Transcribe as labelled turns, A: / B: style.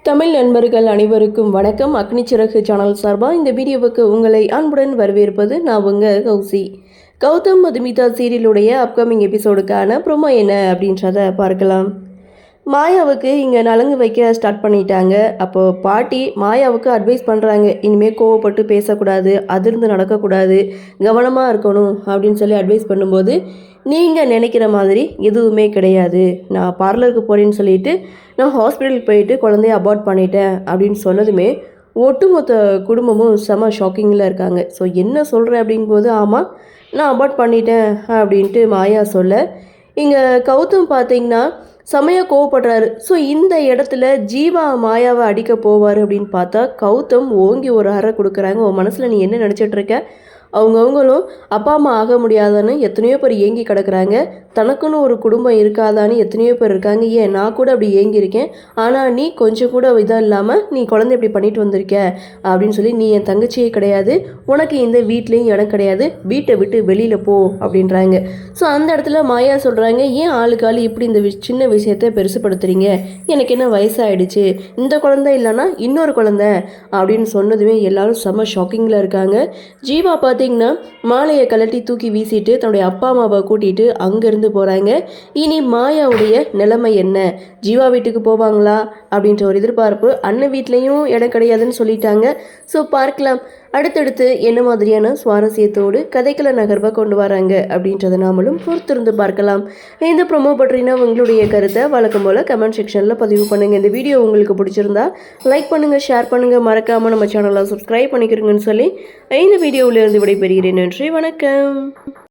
A: தமிழ் நண்பர்கள் அனைவருக்கும் வணக்கம். அக்னிச்சிறகு சேனல் சார்பாக இந்த வீடியோவுக்கு உங்களை அன்புடன் வரவேற்பது நான் உங்கள் கௌசி. கௌதம் மதுமிதா சீரியலுடைய அப்கமிங் எபிசோடுக்கான ப்ரோமோ என்ன அப்படின்றத பார்க்கலாம். மாயாவுக்கு இங்கே நலங்கு வைக்க ஸ்டார்ட் பண்ணிட்டாங்க. அப்போது பாட்டி மாயாவுக்கு அட்வைஸ் பண்ணுறாங்க, இனிமேல் கோவப்பட்டு பேசக்கூடாது, அதிர்ந்து நடக்கக்கூடாது, கவனமாக இருக்கணும் அப்படின்னு சொல்லி அட்வைஸ் பண்ணும்போது, நீங்கள் நினைக்கிற மாதிரி எதுவுமே கிடையாது, நான் பார்லருக்கு போகிறேன்னு சொல்லிட்டு நான் ஹாஸ்பிட்டலுக்கு போயிட்டு குழந்தைய அபார்ட் பண்ணிட்டேன் அப்படின்னு சொன்னதுமே ஒட்டுமொத்த குடும்பமும் செம ஷாக்கிங்கில் இருக்காங்க. ஸோ என்ன சொல்கிறேன் அப்படிங்கும்போது, ஆமாம் நான் அபார்ட் பண்ணிட்டேன் அப்படின்ட்டு மாயா சொல்ல, இங்கே கௌதம் பார்த்தீங்கன்னா செமையாக கோவப்படுறாரு. ஸோ இந்த இடத்துல ஜீவா மாயாவை அடிக்க போவார் அப்படின்னு பார்த்தா கௌதம் ஓங்கி ஒரு அறை கொடுக்குறாங்க. உன் மனசில் நீ என்ன நினச்சிட்ருக்க? அவங்கவுங்களும் அப்பா அம்மா ஆக முடியாதான்னு எத்தனையோ பேர் ஏங்கி கிடக்குறாங்க, தனக்குன்னு ஒரு குடும்பம் இருக்காதான்னு எத்தனையோ பேர் இருக்காங்க. ஏன் நான் கூட அப்படி ஏங்கியிருக்கேன், ஆனால் நீ கொஞ்சம் கூட இதாக இல்லாமல் நீ குழந்தை இப்படி பண்ணிட்டு வந்திருக்க அப்படின்னு சொல்லி, நீ என் தங்கச்சியே கிடையாது, உனக்கு இந்த வீட்லேயும் இடம் கிடையாது, வீட்டை விட்டு வெளியில் போ அப்படின்றாங்க. ஸோ அந்த இடத்துல மாயா சொல்கிறாங்க, ஏன் ஆளுக்கு ஆள் இப்படி இந்த சின்ன விஷயத்தை பெருசுப்படுத்துறீங்க, எனக்கு என்ன வயசாகிடுச்சு, இந்த குழந்தை இல்லைன்னா இன்னொரு குழந்தை அப்படின்னு சொன்னதுமே எல்லாரும் செம்ம ஷாக்கிங்கில் இருக்காங்க. ஜீவா பார்த்தீங்கன்னா மாலையை கலட்டி தூக்கி வீசிட்டு தன்னுடைய அப்பா அம்மாவை கூட்டிகிட்டு அங்கேருந்து போகிறாங்க. இனி மாயாவுடைய நிலைமை என்ன, ஜீவா வீட்டுக்கு போவாங்களா அப்படின்ற ஒரு எதிர்பார்ப்பு. அண்ணன் வீட்லேயும் இடம் கிடையாதுன்னு சொல்லிட்டாங்க. ஸோ பார்க்கலாம் அடுத்தடுத்து என்ன மாதிரியான சுவாரஸ்யத்தோடு கதைக்கள நகர்வை கொண்டு வராங்க அப்படின்றத நாமளும் பொறுத்திருந்து பார்க்கலாம். இந்த ப்ரோமோ பற்றினா உங்களுடைய கருத்தை வழக்கம் போல் கமெண்ட் செக்ஷனில் பதிவு பண்ணுங்கள். இந்த வீடியோ உங்களுக்கு பிடிச்சிருந்தா லைக் பண்ணுங்கள், ஷேர் பண்ணுங்கள், மறக்காமல் நம்ம சேனலை சப்ஸ்கிரைப் பண்ணிக்கிறீங்கன்னு சொல்லி இந்த வீடியோவிலிருந்து விடைபெறுகிறேன். நன்றி, வணக்கம்.